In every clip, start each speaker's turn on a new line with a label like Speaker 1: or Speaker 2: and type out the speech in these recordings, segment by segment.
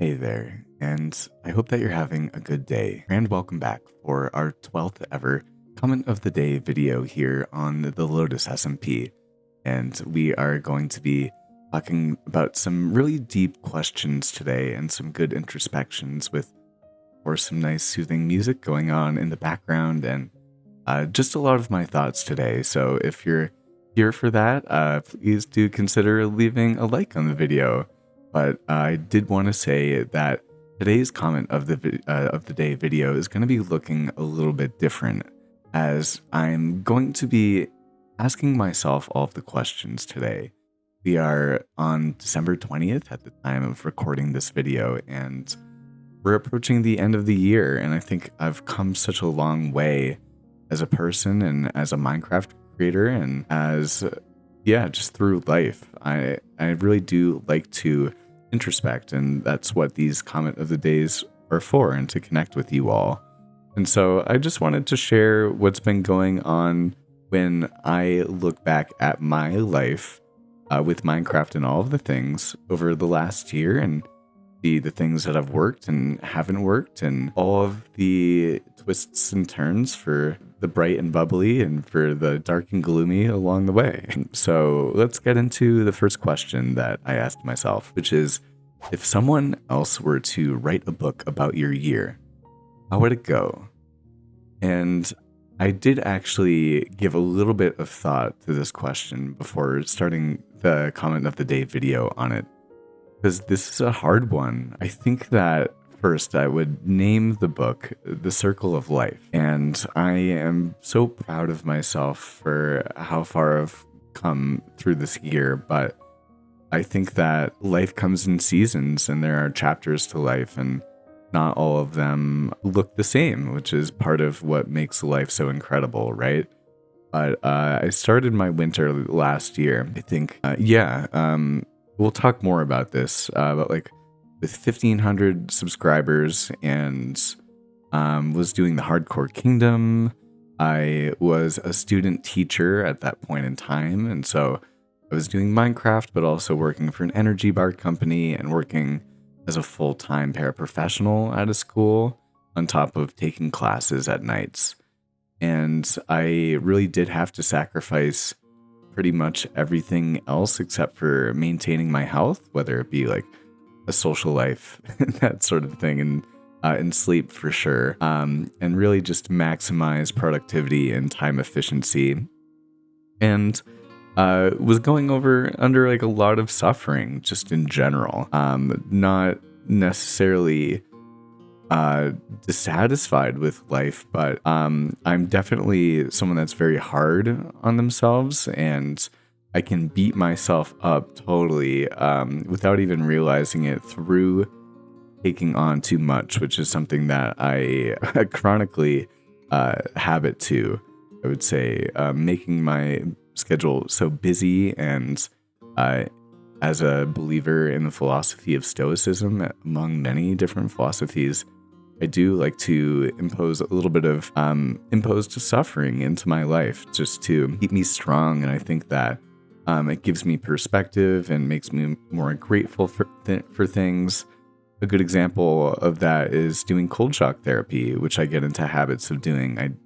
Speaker 1: Hey there, and I hope that you're having a good day. And welcome back for our 12th ever comment of the day video here on the Lotus SMP. And we are going to be talking about some really deep questions today and some good introspections with, or some nice soothing music going on in the background and just a lot of my thoughts today. So if you're here for that, please do consider leaving a like on the video. But I did want to say that today's comment of the day video is going to be looking a little bit different, as I'm going to be asking myself all of the questions today. We are on December 20th at the time of recording this video, and we're approaching the end of the year, and I think I've come such a long way as a person and as a Minecraft creator and as just through life. I really do like to introspect, and that's what these comment of the days are for, and to connect with you all. And so I just wanted to share what's been going on when I look back at my life with Minecraft and all of the things over the last year, and the things that have worked and haven't worked, and all of the twists and turns for the bright and bubbly and for the dark and gloomy along the way. So let's get into the first question that I asked myself, which is, if someone else were to write a book about your year, how would it go? And I did actually give a little bit of thought to this question before starting the comment of the day video on it, because this is a hard one. I think that first I would name the book The Circle of Life. And I am so proud of myself for how far I've come through this year, but I think that life comes in seasons and there are chapters to life, and not all of them look the same, which is part of what makes life so incredible, right? But I started my winter last year. I think, we'll talk more about this, but like with 1,500 subscribers, and was doing the Hardcore Kingdom. I was a student teacher at that point in time, and so I was doing Minecraft, but also working for an energy bar company and working as a full-time paraprofessional at a school on top of taking classes at nights. And I really did have to sacrifice pretty much everything else except for maintaining my health, whether it be like a social life, that sort of thing, and sleep for sure, and really just maximize productivity and time efficiency. And was going under like a lot of suffering just in general, not necessarily dissatisfied with life, but I'm definitely someone that's very hard on themselves, and I can beat myself up totally without even realizing it through taking on too much, which is something that I chronically habit to, I would say, making my schedule so busy. And as a believer in the philosophy of Stoicism, among many different philosophies, I do like to impose a little bit of imposed suffering into my life just to keep me strong. And I think that it gives me perspective and makes me more grateful for things. A good example of that is doing cold shock therapy, which I get into habits of doing. And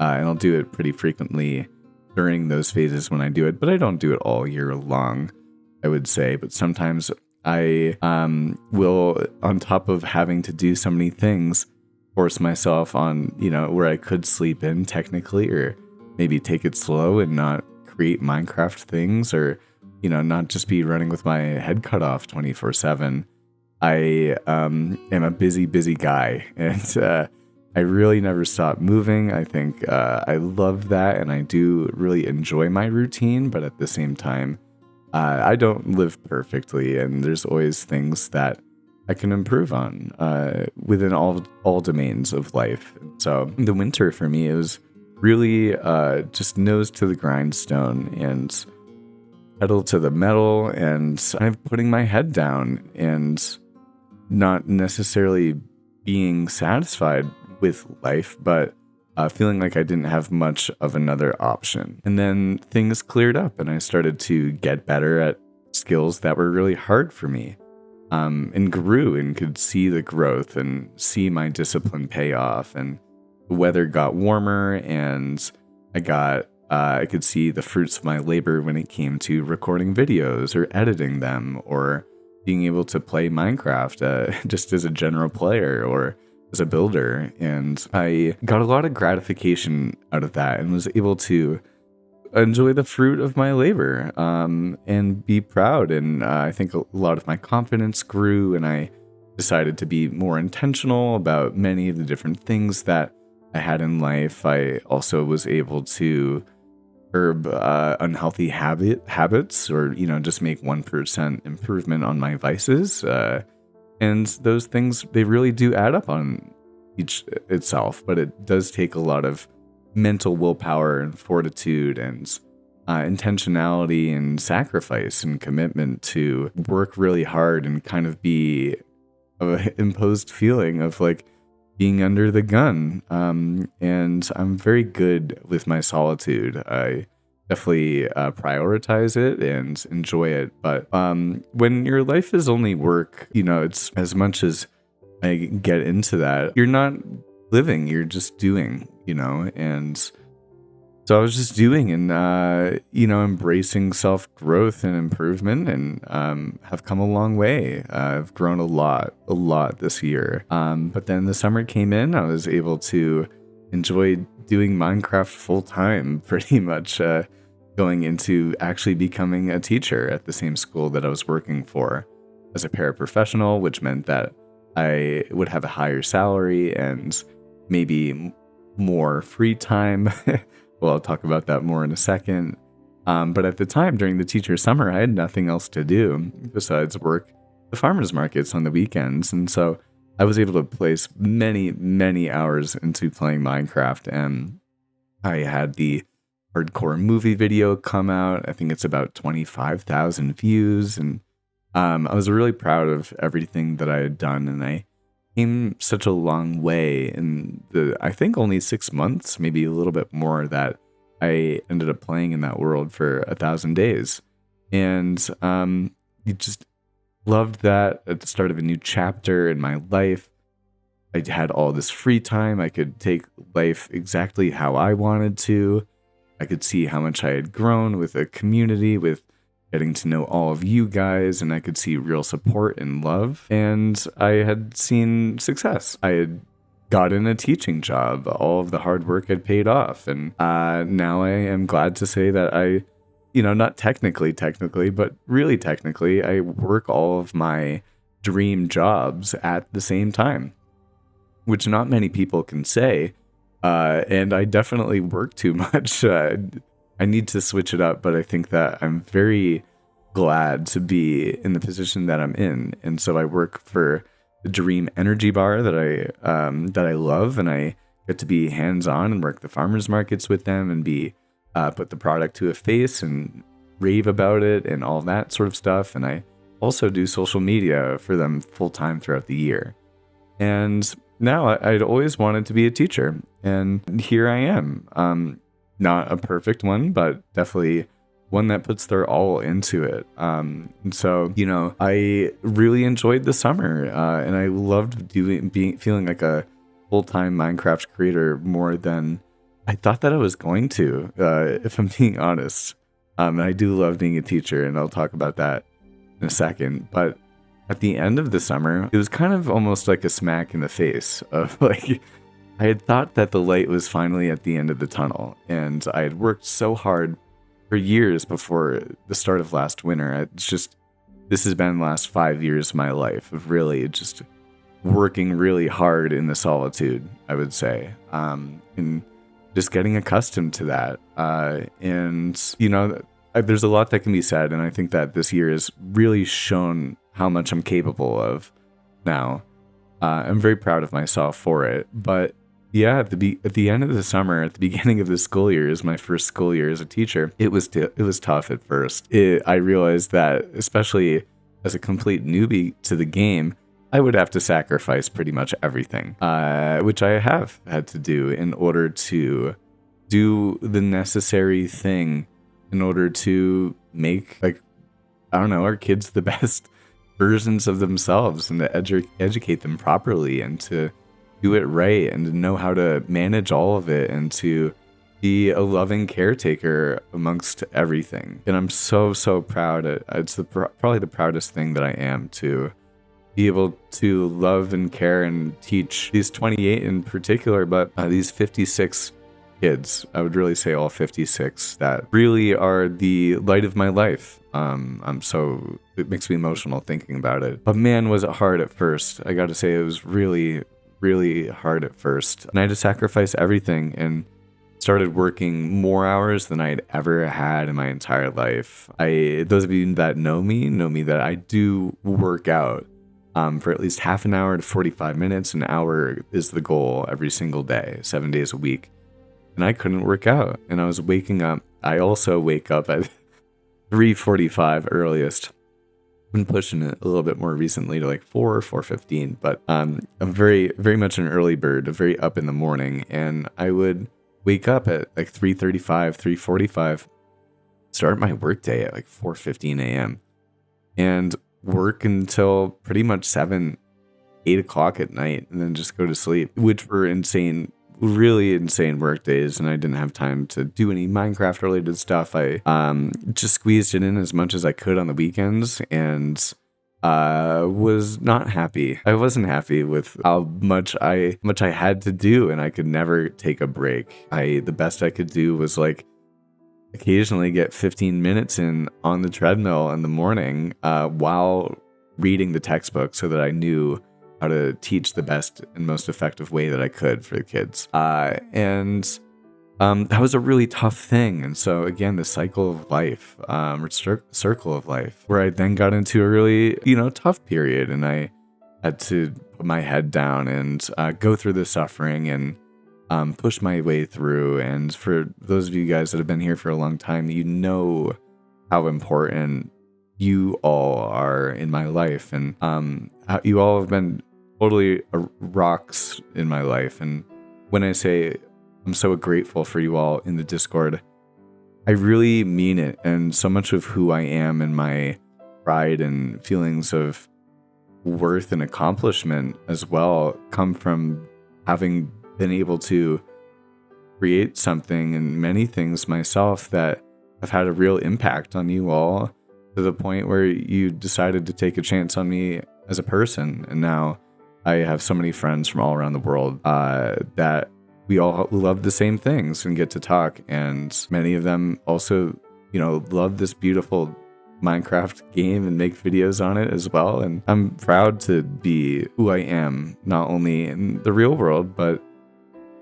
Speaker 1: I'll do it pretty frequently during those phases when I do it, but I don't do it all year long, I would say. But sometimes I will, on top of having to do so many things, force myself on, where I could sleep in technically, or maybe take it slow and not create Minecraft things, or, not just be running with my head cut off 24/7. I am a busy guy, and I really never stop moving. I think I love that, and I do really enjoy my routine, but at the same time, I don't live perfectly, and there's always things that I can improve on within all domains of life. So the winter for me, it was really just nose to the grindstone and pedal to the metal, and kind of putting my head down and not necessarily being satisfied with life, but feeling like I didn't have much of another option. And then things cleared up, and I started to get better at skills that were really hard for me. and grew and could see the growth and see my discipline pay off. And the weather got warmer, and I could see the fruits of my labor when it came to recording videos or editing them or being able to play Minecraft just as a general player or as a builder. And I got a lot of gratification out of that and was able to enjoy the fruit of my labor and be proud. And I think a lot of my confidence grew, and I decided to be more intentional about many of the different things that I had in life. I also was able to curb unhealthy habits, or just make 1% improvement on my vices. And those things, they really do add up on each itself, but it does take a lot of mental willpower and fortitude and intentionality and sacrifice and commitment to work really hard and kind of be an imposed feeling of like being under the gun. And I'm very good with my solitude. I definitely prioritize it and enjoy it. But when your life is only work, it's as much as I get into that, you're not living, you're just doing, and so I was just doing and, embracing self-growth and improvement, and have come a long way. I've grown a lot this year. But then the summer came in, I was able to enjoy doing Minecraft full time, pretty much going into actually becoming a teacher at the same school that I was working for as a paraprofessional, which meant that I would have a higher salary and maybe more free time. Well, I'll talk about that more in a second. But at the time, during the teacher summer, I had nothing else to do besides work the farmers markets on the weekends. And so I was able to place many, many hours into playing Minecraft. And I had the hardcore movie video come out. I think it's about 25,000 views. And I was really proud of everything that I had done. And I came such a long way in I think only 6 months, maybe a little bit more, that I ended up playing in that world for 1,000 days. And you just loved that at the start of a new chapter in my life. I had all this free time. I could take life exactly how I wanted to. I could see how much I had grown with a community, with getting to know all of you guys, and I could see real support and love. And I had seen success. I had gotten a teaching job. All of the hard work had paid off. And now I am glad to say that I, not technically, but really technically, I work all of my dream jobs at the same time, which not many people can say. And I definitely work too much. I need to switch it up, but I think that I'm very glad to be in the position that I'm in. And so I work for the Dream Energy Bar that I love, and I get to be hands-on and work the farmers markets with them and be put the product to a face and rave about it and all that sort of stuff. And I also do social media for them full-time throughout the year. And now I'd always wanted to be a teacher, and here I am. Not a perfect one, but definitely one that puts their all into it. And so, I really enjoyed the summer, and I loved feeling like a full-time Minecraft creator more than I thought that I was going to, if I'm being honest. And I do love being a teacher, and I'll talk about that in a second. But at the end of the summer, it was kind of almost like a smack in the face of like, I had thought that the light was finally at the end of the tunnel, and I had worked so hard for years before the start of last winter. This has been the last 5 years of my life of really just working really hard in the solitude, I would say, and just getting accustomed to that. There's a lot that can be said, and I think that this year has really shown how much I'm capable of now. I'm very proud of myself for it, but yeah, at the end of the summer, at the beginning of the school year, is my first school year as a teacher. It was tough at first. I realized that, especially as a complete newbie to the game, I would have to sacrifice pretty much everything, which I have had to do in order to do the necessary thing in order to make, our kids the versions of themselves and to educate them properly and to do it right and to know how to manage all of it and to be a loving caretaker amongst everything. And I'm so, so proud. It's probably the proudest thing that I am, to be able to love and care and teach these 28 in particular, but these 56 kids, I would really say all 56, that really are the light of my life. It makes me emotional thinking about it. But man, was it hard at first. I gotta say, it was really, really hard at first. And I had to sacrifice everything and started working more hours than I'd ever had in my entire life. Those of you that know me that I do work out for at least half an hour to 45 minutes. An hour is the goal every single day, 7 days a week. And I couldn't work out. And I was waking up. I also wake up at 3:45 earliest. Been pushing it a little bit more recently to like 4:15. But I'm very, very much an early bird, very up in the morning. And I would wake up at like 3:35, 3:45, start my workday at like 4:15 a.m. and work until pretty much 7, 8 o'clock at night, and then just go to sleep, which were insane, really insane work days. And I didn't have time to do any Minecraft related stuff. I just squeezed it in as much as I could on the weekends, and was not happy. I wasn't happy with how much I had to do, and I could never take a break. The best I could do was like occasionally get 15 minutes in on the treadmill in the morning while reading the textbook, so that I knew how to teach the best and most effective way that I could for the kids. That was a really tough thing. And so again, the cycle of life, or circle of life, where I then got into a really, tough period, and I had to put my head down and go through the suffering and push my way through. And for those of you guys that have been here for a long time, you know how important you all are in my life, and how you all have been totally rocks in my life. And when I say I'm so grateful for you all in the Discord, I really mean it. And so much of who I am and my pride and feelings of worth and accomplishment as well come from having been able to create something and many things myself that have had a real impact on you all, to the point where you decided to take a chance on me as a person. And now I have so many friends from all around the world that we all love the same things and get to talk. And many of them also, love this beautiful Minecraft game and make videos on it as well. And I'm proud to be who I am, not only in the real world, but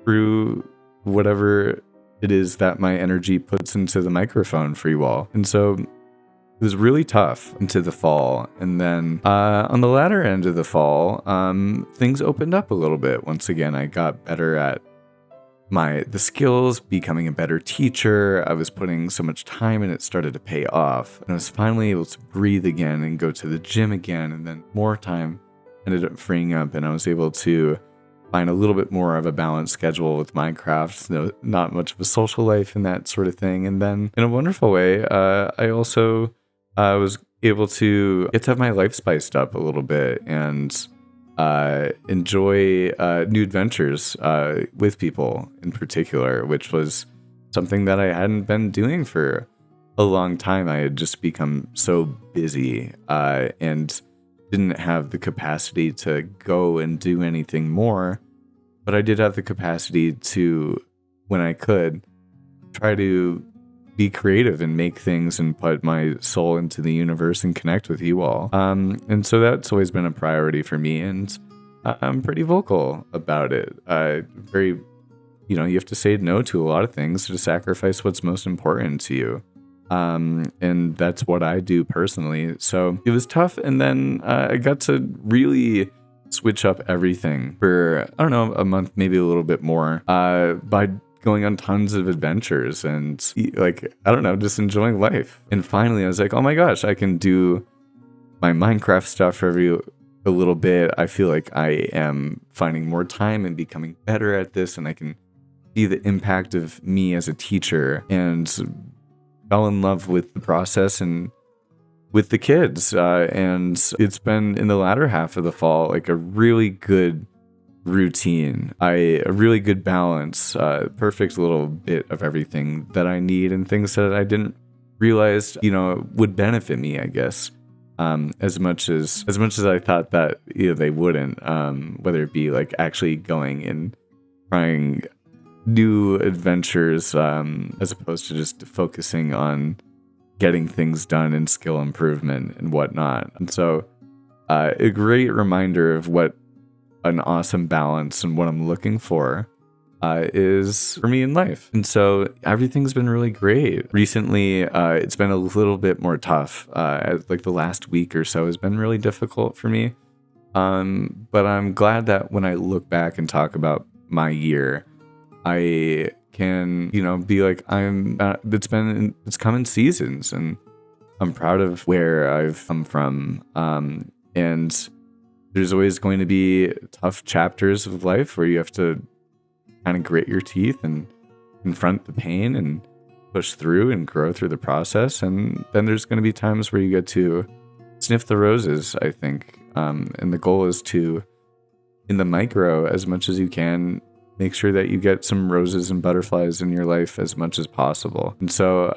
Speaker 1: through whatever it is that my energy puts into the microphone for you all. And so it was really tough into the fall. And then on the latter end of the fall, things opened up a little bit. Once again, I got better at the skills, becoming a better teacher. I was putting so much time in, it started to pay off. And I was finally able to breathe again and go to the gym again. And then more time ended up freeing up, and I was able to find a little bit more of a balanced schedule with Minecraft, not much of a social life and that sort of thing. And then in a wonderful way, I also was able to get to have my life spiced up a little bit and enjoy new adventures with people in particular, which was something that I hadn't been doing for a long time. I had just become so busy and didn't have the capacity to go and do anything more. But I did have the capacity to, when I could, try to be creative and make things and put my soul into the universe and connect with you all. And so that's always been a priority for me, and I'm pretty vocal about it. You have to say no to a lot of things to sacrifice what's most important to you. And that's what I do personally. So it was tough. And then I got to really switch up everything for, a month, maybe a little bit more, by going on tons of adventures and just enjoying life. And finally I was like, oh my gosh, I can do my Minecraft stuff for a little bit. I feel like I am finding more time and becoming better at this, and I can see the impact of me as a teacher, and fell in love with the process and with the kids. And it's been in the latter half of the fall, like a really good routine, a really good balance, perfect little bit of everything that I need and things that I didn't realize, would benefit me, I guess. As much as I thought that they wouldn't, whether it be like actually going and trying new adventures, as opposed to just focusing on getting things done and skill improvement and whatnot. And so a great reminder of what an awesome balance and what I'm looking for is for me in life. And so everything's been really great. Recently, it's been a little bit more tough. Like the last week or so has been really difficult for me. But I'm glad that when I look back and talk about my year, I can, be like, it's come in seasons, and I'm proud of where I've come from. And there's always going to be tough chapters of life where you have to kind of grit your teeth and confront the pain and push through and grow through the process. And then there's going to be times where you get to sniff the roses, I think. And the goal is to, in the micro, as much as you can, make sure that you get some roses and butterflies in your life as much as possible. And so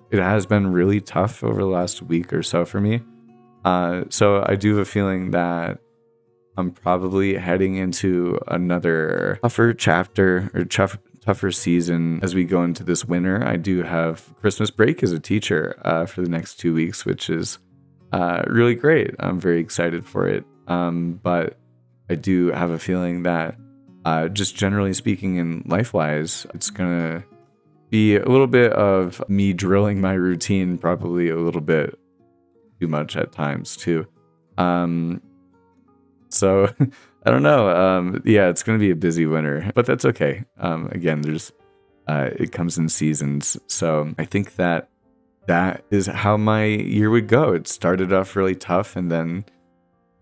Speaker 1: it has been really tough over the last week or so for me. So I do have a feeling that I'm probably heading into another tougher chapter or tougher season as we go into this winter. I do have Christmas break as a teacher for the next 2 weeks, which is really great. I'm very excited for it. But I do have a feeling that just generally speaking and life-wise, it's going to be a little bit of me drilling my routine, probably a little bit too much at times too. So I don't know. Yeah, it's going to be a busy winter, but that's okay. Again, it comes in seasons. So I think that is how my year would go. It started off really tough and then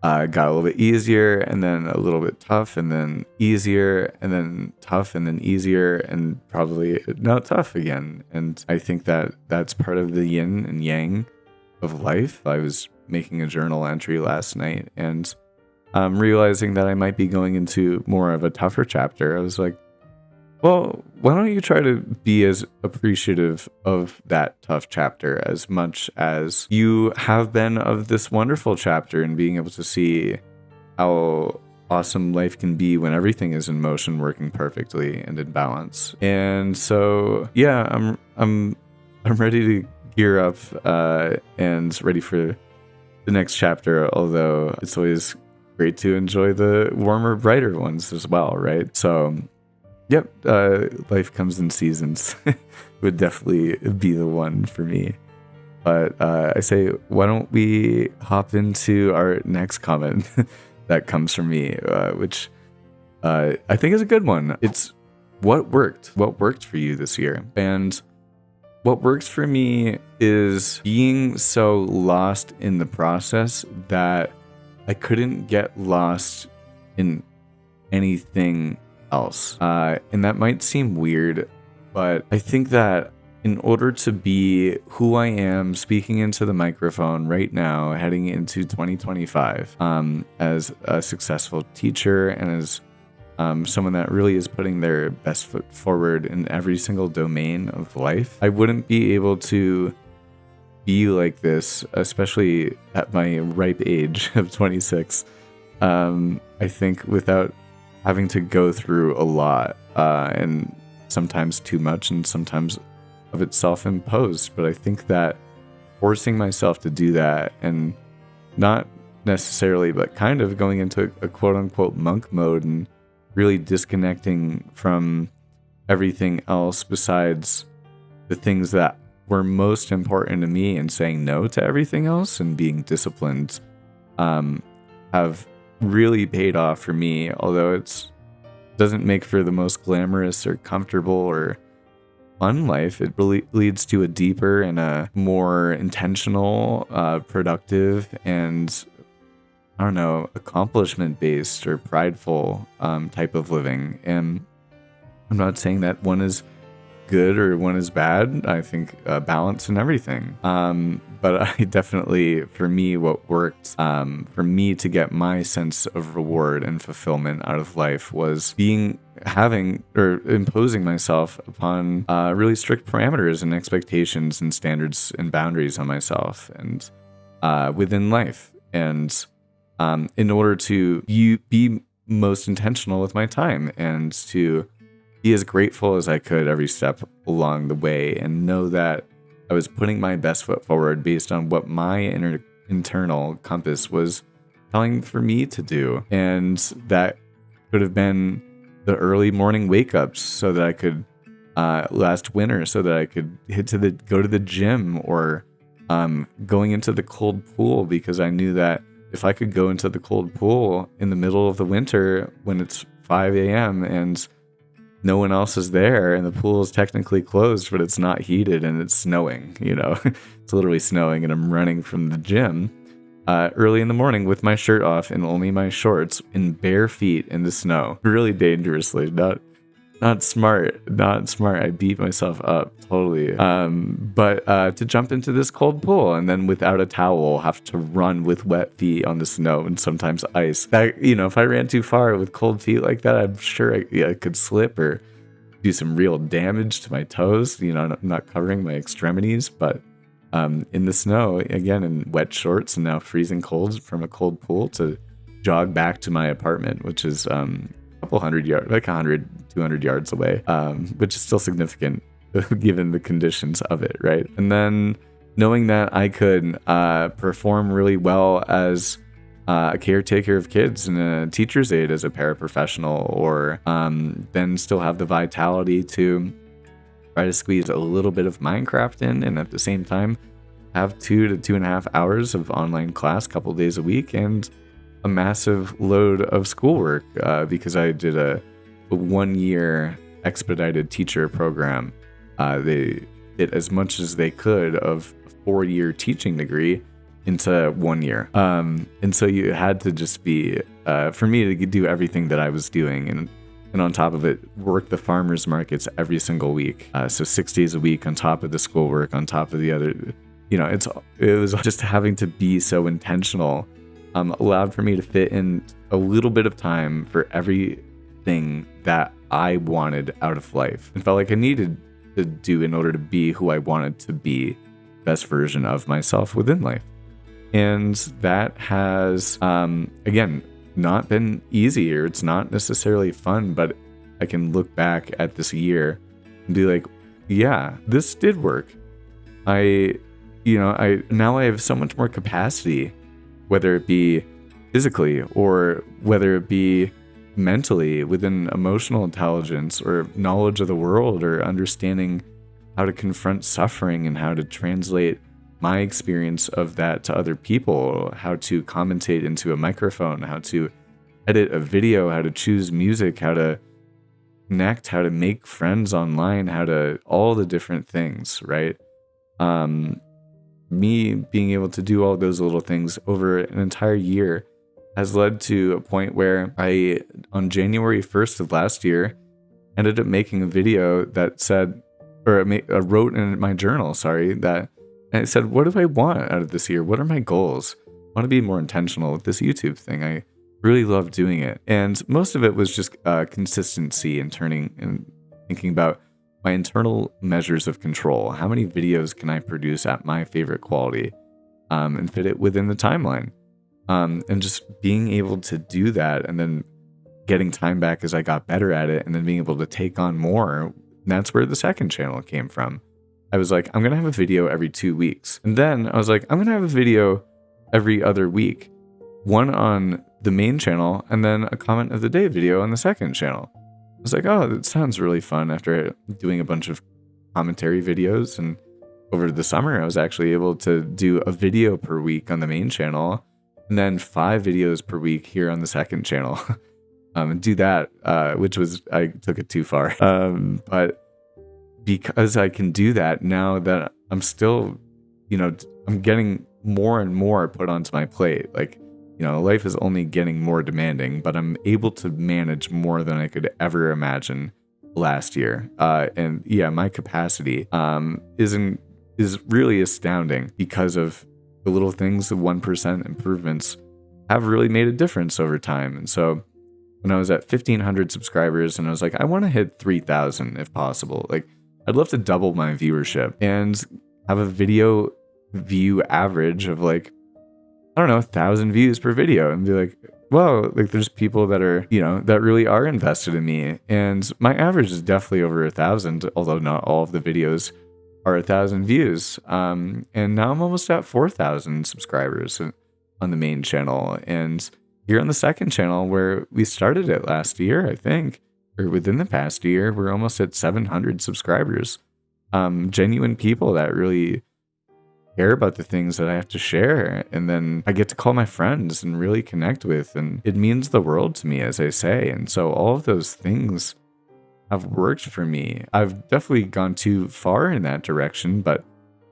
Speaker 1: got a little bit easier and then a little bit tough and then easier and then tough and then easier and probably now tough again. And I think that that's part of the yin and yang of life. I was making a journal entry last night and realizing that I might be going into more of a tougher chapter. I was like, well, why don't you try to be as appreciative of that tough chapter as much as you have been of this wonderful chapter, and being able to see how awesome life can be when everything is in motion, working perfectly and in balance. And so, yeah, I'm ready to gear up and ready for the next chapter, although it's always great to enjoy the warmer, brighter ones as well, right? So, yep, life comes in seasons would definitely be the one for me. But I say, why don't we hop into our next comment that comes from me, which I think is a good one. It's what worked for you this year. And what works for me is being so lost in the process that I couldn't get lost in anything else. And that might seem weird, but I think that in order to be who I am speaking into the microphone right now, heading into 2025, as a successful teacher and as someone that really is putting their best foot forward in every single domain of life, I wouldn't be able to be like this, especially at my ripe age of 26. I think without having to go through a lot, and sometimes too much and sometimes of it self-imposed. But I think that forcing myself to do that, and not necessarily, but kind of going into a quote-unquote monk mode and really disconnecting from everything else besides the things that were most important to me, and saying no to everything else and being disciplined, have really paid off for me. Although it doesn't make for the most glamorous or comfortable or fun life, it really leads to a deeper and a more intentional, productive, and I don't know, accomplishment based or prideful type of living. And I'm not saying that one is good or one is bad. I think balance and everything. But I definitely, for me, what worked for me to get my sense of reward and fulfillment out of life was having or imposing myself upon really strict parameters and expectations and standards and boundaries on myself and within life. And in order to be most intentional with my time and to be as grateful as I could every step along the way and know that I was putting my best foot forward based on what my internal compass was telling for me to do. And that could have been the early morning wake ups so that I could last winter so that I could go to the gym or going into the cold pool, because I knew that if I could go into the cold pool in the middle of the winter when it's 5 a.m. and no one else is there and the pool is technically closed, but it's not heated and it's snowing, it's literally snowing, and I'm running from the gym early in the morning with my shirt off and only my shorts in bare feet in the snow, really dangerously, not smart. I beat myself up totally. But to jump into this cold pool and then without a towel have to run with wet feet on the snow and sometimes ice. That, if I ran too far with cold feet like that, I'm sure I could slip or do some real damage to my toes. I'm not covering my extremities, but in the snow again in wet shorts and now freezing cold from a cold pool to jog back to my apartment, which is couple 100 yards, like 100, 200 yards away, which is still significant given the conditions of it, right? And then knowing that I could perform really well as a caretaker of kids and a teacher's aide as a paraprofessional, or then still have the vitality to try to squeeze a little bit of Minecraft in, and at the same time have 2 to 2.5 hours of online class a couple days a week, and a massive load of schoolwork because I did a 1-year expedited teacher program. They did as much as they could of a 4-year teaching degree into 1 year. And so you had to just be, for me to do everything that I was doing, and on top of it, work the farmers markets every single week. So 6 days a week on top of the schoolwork, on top of the other, it was just having to be so intentional. Allowed for me to fit in a little bit of time for everything that I wanted out of life and felt like I needed to do in order to be who I wanted to be, best version of myself within life. And that has, again, not been easy, or it's not necessarily fun, but I can look back at this year and be like, yeah, this did work. Now I have so much more capacity, whether it be physically or whether it be mentally, within emotional intelligence or knowledge of the world, or understanding how to confront suffering and how to translate my experience of that to other people, how to commentate into a microphone, how to edit a video, how to choose music, how to connect, how to make friends online, all the different things, right? Me being able to do all those little things over an entire year has led to a point where I, on January 1st of last year, ended up making a video that said, or I wrote in my journal, that I said, what do I want out of this year? What are my goals? I want to be more intentional with this YouTube thing. I really love doing it. And most of it was just consistency and thinking about my internal measures of control. How many videos can I produce at my favorite quality and fit it within the timeline? And just being able to do that, and then getting time back as I got better at it, and then being able to take on more. And that's where the second channel came from. I was like, I'm going to have a video every 2 weeks. And then I was like, I'm going to have a video every other week. One on the main channel, and then a comment of the day video on the second channel. I was like, oh, that sounds really fun, after doing a bunch of commentary videos. And over the summer, I was actually able to do a video per week on the main channel, and then 5 videos per week here on the second channel. And do that, which was, I took it too far. But because I can do that now that I'm still, I'm getting more and more put onto my plate. Like, life is only getting more demanding, but I'm able to manage more than I could ever imagine last year. And yeah, my capacity is really astounding because of the little things, the 1% improvements have really made a difference over time. And so when I was at 1,500 subscribers and I was like, I want to hit 3,000 if possible. Like, I'd love to double my viewership and have a video view average of like, I don't know, 1,000 views per video, and be like, well, like there's people that are, that really are invested in me. And my average is definitely over 1,000, although not all of the videos are 1,000 views. And now I'm almost at 4,000 subscribers on the main channel. And here on the second channel, where we started it last year, I think, or within the past year, we're almost at 700 subscribers. Genuine people that really care about the things that I have to share, and then I get to call my friends and really connect with, and it means the world to me, as I say. And so all of those things have worked for me. I've definitely gone too far in that direction, but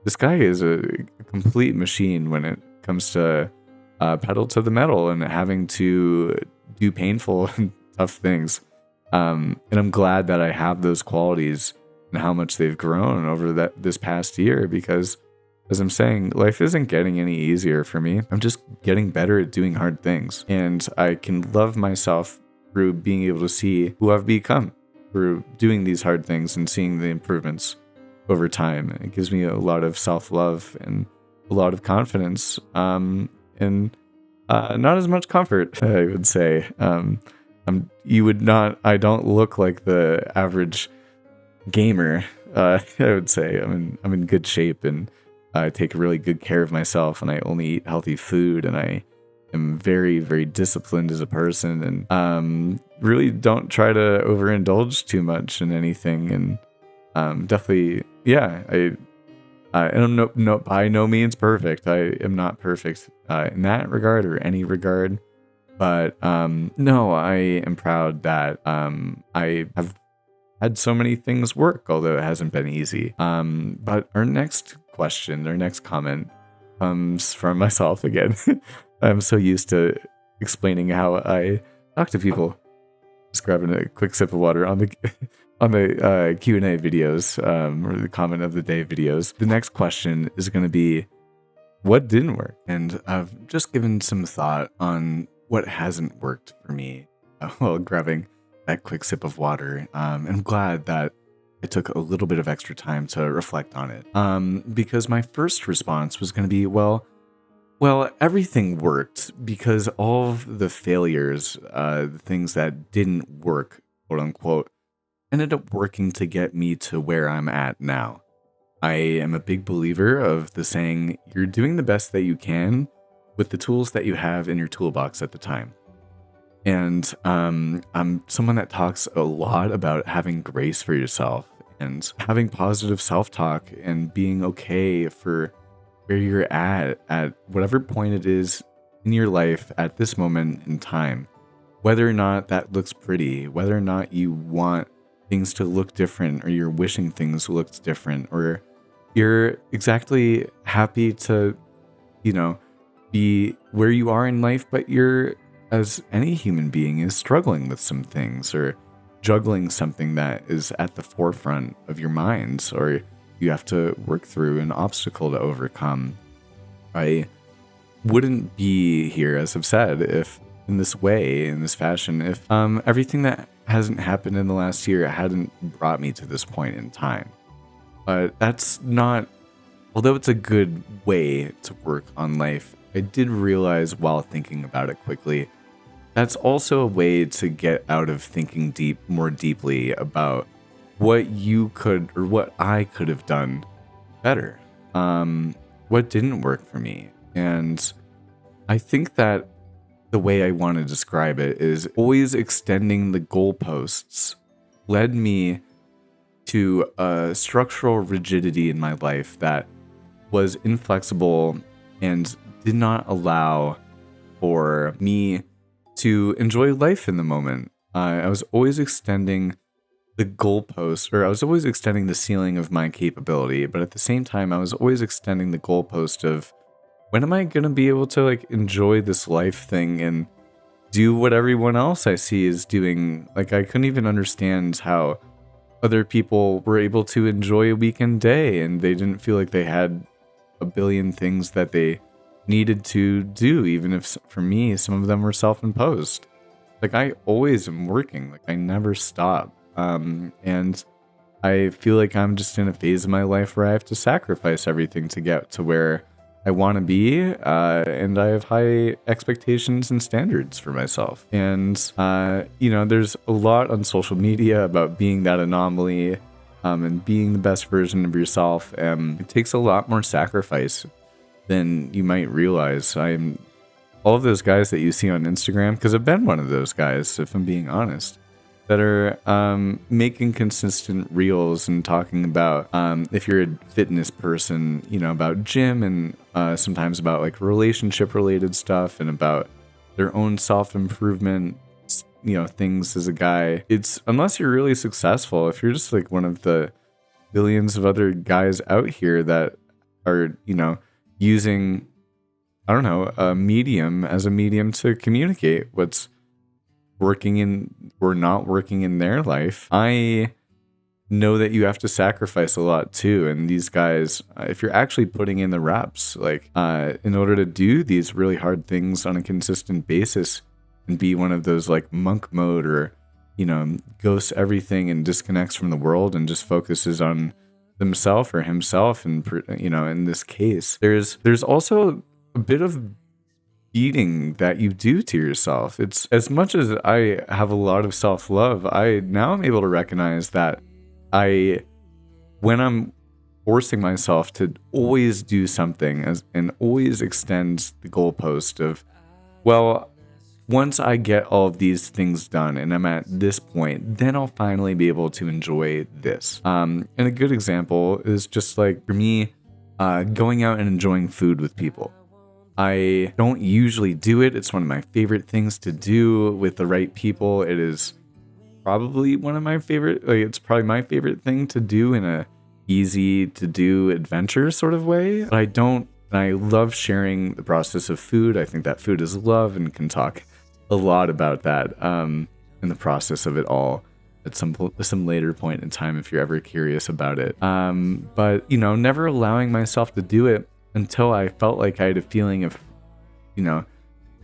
Speaker 1: this guy is a complete machine when it comes to pedal to the metal and having to do painful and tough things. And I'm glad that I have those qualities and how much they've grown over this past year, because as I'm saying, life isn't getting any easier for me. I'm just getting better at doing hard things. And I can love myself through being able to see who I've become through doing these hard things and seeing the improvements over time. It gives me a lot of self-love and a lot of confidence, and not as much comfort, I would say. I don't look like the average gamer. I would say I'm in good shape, and I take really good care of myself, and I only eat healthy food, and I am very, very disciplined as a person, and really don't try to overindulge too much in anything. And definitely, yeah, and I'm by no means perfect. I am not perfect in that regard or any regard, but no, I am proud that I have had so many things work, although it hasn't been easy. But our next comment comes from myself again. I'm so used to explaining how I talk to people. Just grabbing a quick sip of water on the Q&A videos, or the comment of the day videos. The next question is going to be, what didn't work? And I've just given some thought on what hasn't worked for me while grabbing that quick sip of water. And I'm glad that I took a little bit of extra time to reflect on it. Because my first response was going to be, well, everything worked because all of the failures, the things that didn't work, quote unquote, ended up working to get me to where I'm at now. I am a big believer of the saying, you're doing the best that you can with the tools that you have in your toolbox at the time. And I'm someone that talks a lot about having grace for yourself and having positive self-talk and being okay for where you're at whatever point it is in your life at this moment in time. Whether or not that looks pretty, whether or not you want things to look different, or you're wishing things looked different, or you're exactly happy to, be where you are in life, but you're, as any human being, is struggling with some things or juggling something that is at the forefront of your minds, or you have to work through an obstacle to overcome. I wouldn't be here, as I've said, if in this way, in this fashion, if everything that hasn't happened in the last year hadn't brought me to this point in time. But that's not, although it's a good way to work on life, I did realize while thinking about it quickly, that's also a way to get out of thinking more deeply about what you could, or what I could have done better. What didn't work for me. And I think that the way I want to describe it is always extending the goalposts led me to a structural rigidity in my life that was inflexible and did not allow for me to enjoy life in the moment. I was always extending the goalpost, or I was always extending the ceiling of my capability, but at the same time, I was always extending the goalpost of, when am I going to be able to enjoy this life thing and do what everyone else I see is doing? I couldn't even understand how other people were able to enjoy a weekend day and they didn't feel like they had a billion things that they needed to do, even if for me, some of them were self-imposed. Like, I always am working, like I never stop. And I feel like I'm just in a phase of my life where I have to sacrifice everything to get to where I want to be, and I have high expectations and standards for myself. And, there's a lot on social media about being that anomaly, and being the best version of yourself. It takes a lot more sacrifice than you might realize. All of those guys that you see on Instagram, because I've been one of those guys, if I'm being honest, that are making consistent reels and talking about, if you're a fitness person, about gym and sometimes about like relationship related stuff and about their own self-improvement, things as a guy. It's, unless you're really successful, if you're just like one of the billions of other guys out here that are, using, I don't know, a medium as a medium to communicate what's working in or not working in their life, I know that you have to sacrifice a lot too. And these guys, if you're actually putting in the reps, like in order to do these really hard things on a consistent basis and be one of those like monk mode or, ghosts everything and disconnects from the world and just focuses on themselves or himself. And, in this case, there's also a bit of beating that you do to yourself. It's, as much as I have a lot of self-love, I now am able to recognize that when I'm forcing myself to always do something and always extend the goalpost of, well, once I get all of these things done and I'm at this point, then I'll finally be able to enjoy this. And a good example is just like for me, going out and enjoying food with people. I don't usually do it. It's one of my favorite things to do with the right people. It is probably one of my favorite, it's probably my favorite thing to do in a easy to do adventure sort of way. But I love sharing the process of food. I think that food is love and can talk a lot about that in the process of it all at some later point in time if you're ever curious about it. But, never allowing myself to do it until I felt like I had a feeling of,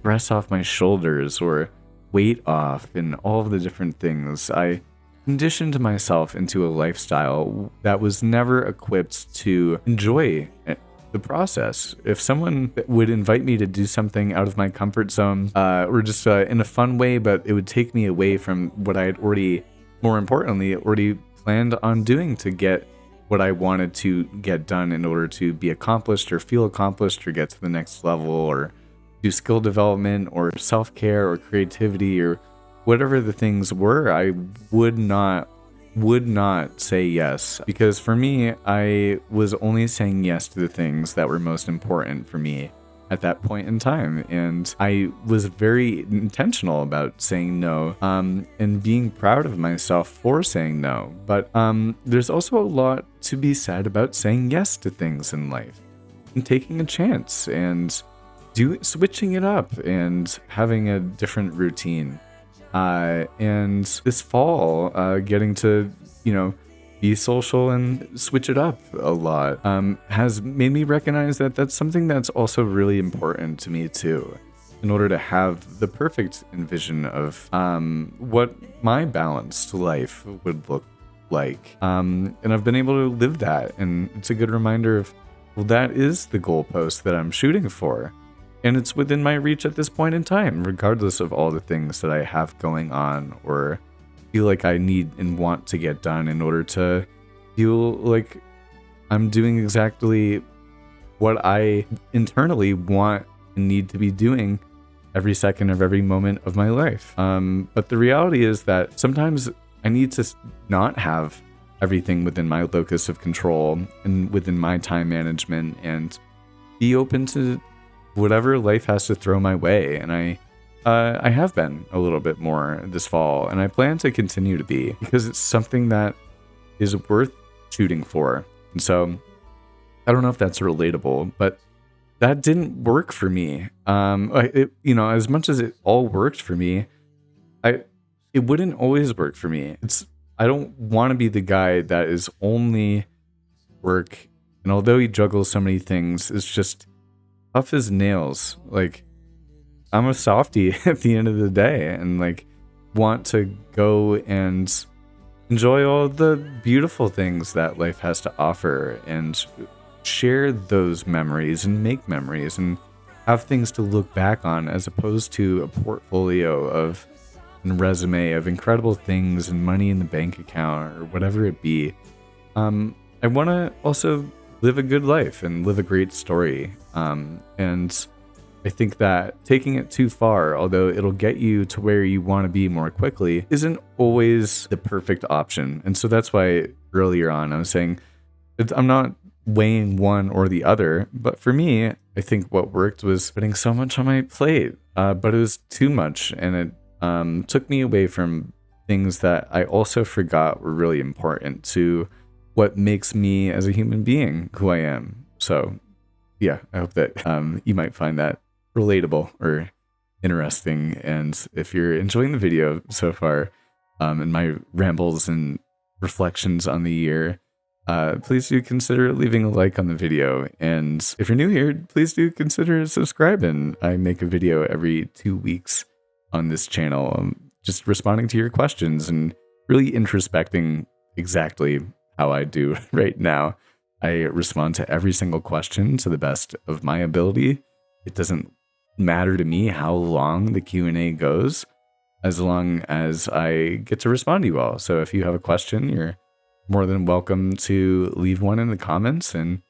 Speaker 1: stress off my shoulders or weight off and all of the different things. I conditioned myself into a lifestyle that was never equipped to enjoy the process. If someone would invite me to do something out of my comfort zone, or just in a fun way, but it would take me away from what I had more importantly, already planned on doing to get what I wanted to get done in order to be accomplished or feel accomplished or get to the next level or do skill development or self-care or creativity or whatever the things were, I would not say yes. Because for me, I was only saying yes to the things that were most important for me at that point in time. And I was very intentional about saying no, and being proud of myself for saying no. But there's also a lot to be said about saying yes to things in life and taking a chance and switching it up and having a different routine. And this fall, getting to, be social and switch it up a lot, has made me recognize that that's something that's also really important to me too, in order to have the perfect envision of what my balanced life would look like. And I've been able to live that, and it's a good reminder of, well, that is the goalpost that I'm shooting for. And it's within my reach at this point in time, regardless of all the things that I have going on or feel like I need and want to get done in order to feel like I'm doing exactly what I internally want and need to be doing every second of every moment of my life. But the reality is that sometimes I need to not have everything within my locus of control and within my time management and be open to whatever life has to throw my way. And I have been a little bit more this fall, and I plan to continue to be, because it's something that is worth shooting for. And so I don't know if that's relatable, but that didn't work for me. As much as it all worked for me, it wouldn't always work for me. I don't want to be the guy that is only work. And although he juggles so many things, it's just tough as nails. Like, I'm a softie at the end of the day, and like want to go and enjoy all the beautiful things that life has to offer and share those memories and make memories and have things to look back on, as opposed to a portfolio of and resume of incredible things and money in the bank account or whatever it be. I want to also live a good life and live a great story. And I think that taking it too far, although it'll get you to where you want to be more quickly, isn't always the perfect option. And so that's why earlier on I was saying I'm not weighing one or the other, but for me, I think what worked was putting so much on my plate, but it was too much, and it took me away from things that I also forgot were really important to what makes me as a human being who I am. So yeah, I hope that you might find that relatable or interesting. And if you're enjoying the video so far, and my rambles and reflections on the year, please do consider leaving a like on the video. And if you're new here, please do consider subscribing. I make a video every 2 weeks on this channel, just responding to your questions and really introspecting exactly how I do right now. I respond to every single question to the best of my ability. It doesn't matter to me how long the Q&A goes, as long as I get to respond to you all. So if you have a question, you're more than welcome to leave one in the comments. And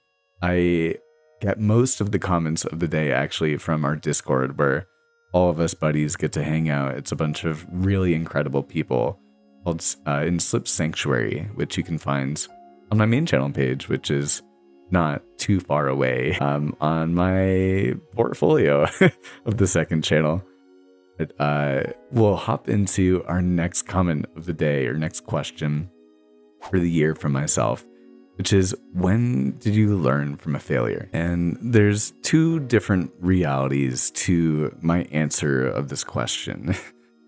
Speaker 1: I get most of the comments of the day actually from our Discord, where all of us buddies get to hang out. It's a bunch of really incredible people called in Slip Sanctuary, which you can find on my main channel page, which is not too far away on my portfolio of the second channel. But we'll hop into our next comment of the day, or next question for the year from myself, which is, when did you learn from a failure? And there's two different realities to my answer of this question.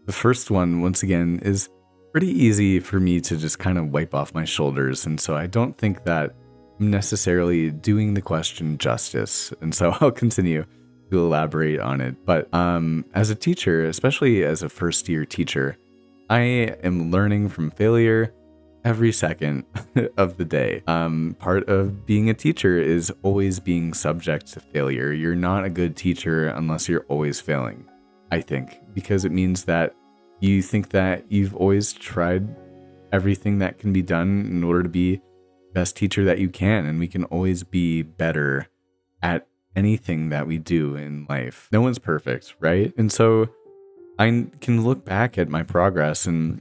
Speaker 1: The first one, once again, is pretty easy for me to just kind of wipe off my shoulders. And so I don't think that I'm necessarily doing the question justice. And so I'll continue to elaborate on it. But as a teacher, especially as a first year teacher, I am learning from failure every second of the day. Part of being a teacher is always being subject to failure. You're not a good teacher unless you're always failing, I think, because it means that you think that you've always tried everything that can be done in order to be the best teacher that you can. And we can always be better at anything that we do in life. No one's perfect, right? And so I can look back at my progress and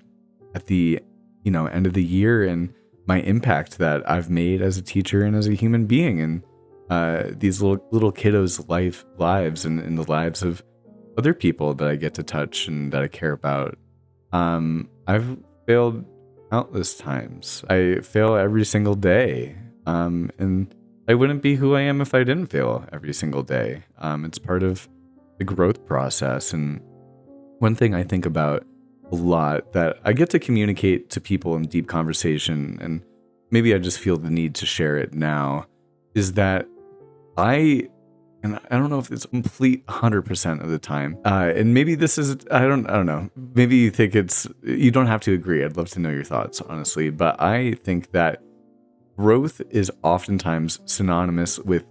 Speaker 1: at the end of the year and my impact that I've made as a teacher and as a human being, and these little kiddos' lives and the lives of other people that I get to touch and that I care about. I've failed countless times. I fail every single day, and I wouldn't be who I am if I didn't fail every single day. It's part of the growth process. And one thing I think about a lot that I get to communicate to people in deep conversation, and maybe I just feel the need to share it now, is that and I don't know if it's complete 100% of the time, and maybe this is, I don't know, maybe you think you don't have to agree. I'd love to know your thoughts, honestly, but I think that growth is oftentimes synonymous with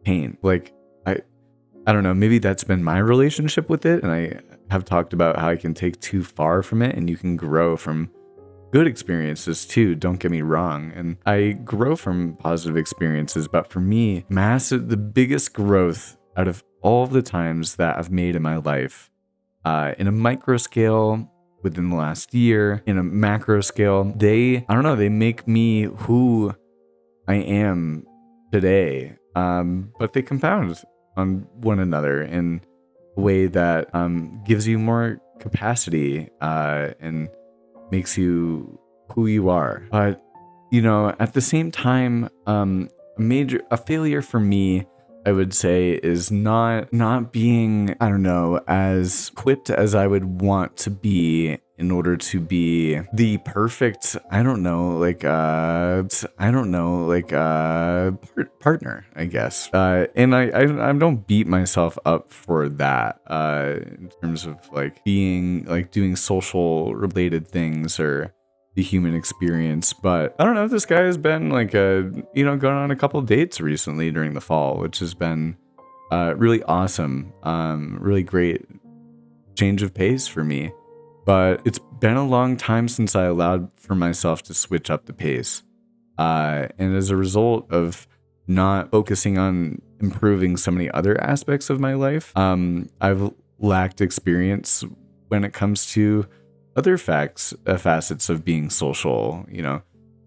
Speaker 1: pain. Like, I don't know, maybe that's been my relationship with it, and I have talked about how I can take too far from it, and you can grow from good experiences too, don't get me wrong. And I grow from positive experiences, but for me, the biggest growth out of all of the times that I've made in my life, in a micro scale within the last year, in a macro scale, they make me who I am today. But they compound on one another in a way that gives you more capacity and makes you who you are. But at the same time, a failure for me, I would say, is not being, as equipped as I would want to be in order to be the perfect, partner, I guess. And I don't beat myself up for that, in terms of like being like doing social related things or the human experience. But I don't know, this guy has been like going on a couple dates recently during the fall, which has been really awesome. Really great change of pace for me. But it's been a long time since I allowed for myself to switch up the pace. And as a result of not focusing on improving so many other aspects of my life, I've lacked experience when it comes to other facets of being social.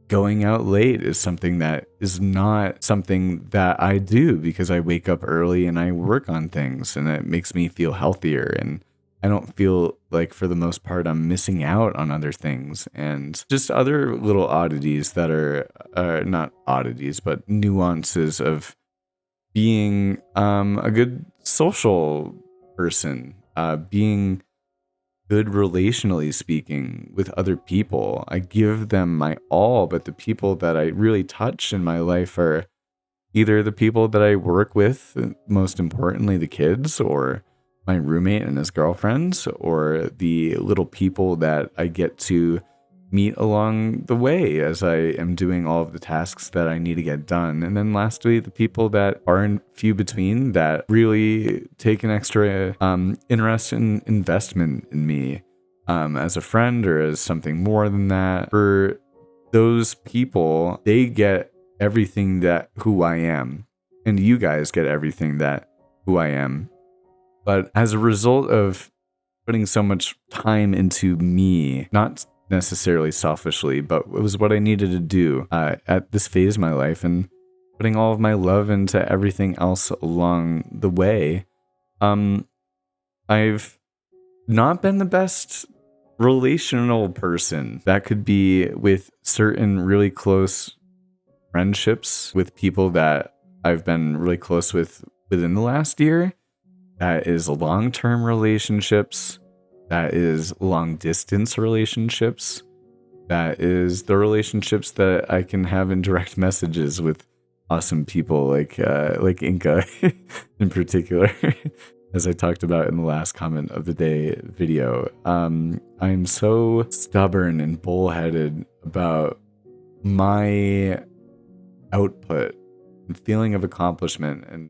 Speaker 1: Going out late is something that is not something that I do because I wake up early and I work on things, and it makes me feel healthier, and I don't feel like for the most part I'm missing out on other things, and just other little oddities that are not oddities but nuances of being a good social person, being good relationally speaking with other people. I give them my all, but the people that I really touch in my life are either the people that I work with, most importantly the kids, or my roommate and his girlfriends, or the little people that I get to meet along the way as I am doing all of the tasks that I need to get done. And then lastly, the people that are in few between that really take an extra interest and investment in me as a friend or as something more than that. For those people, they get everything that who I am, and you guys get everything that who I am. But as a result of putting so much time into me, not necessarily selfishly, but it was what I needed to do at this phase of my life, and putting all of my love into everything else along the way, I've not been the best relational person. That could be with certain really close friendships with people that I've been really close with within the last year. That is long-term relationships. That is long-distance relationships. That is the relationships that I can have in direct messages with awesome people like Inca in particular, as I talked about in the last comment of the day video. I'm so stubborn and bullheaded about my output and feeling of accomplishment and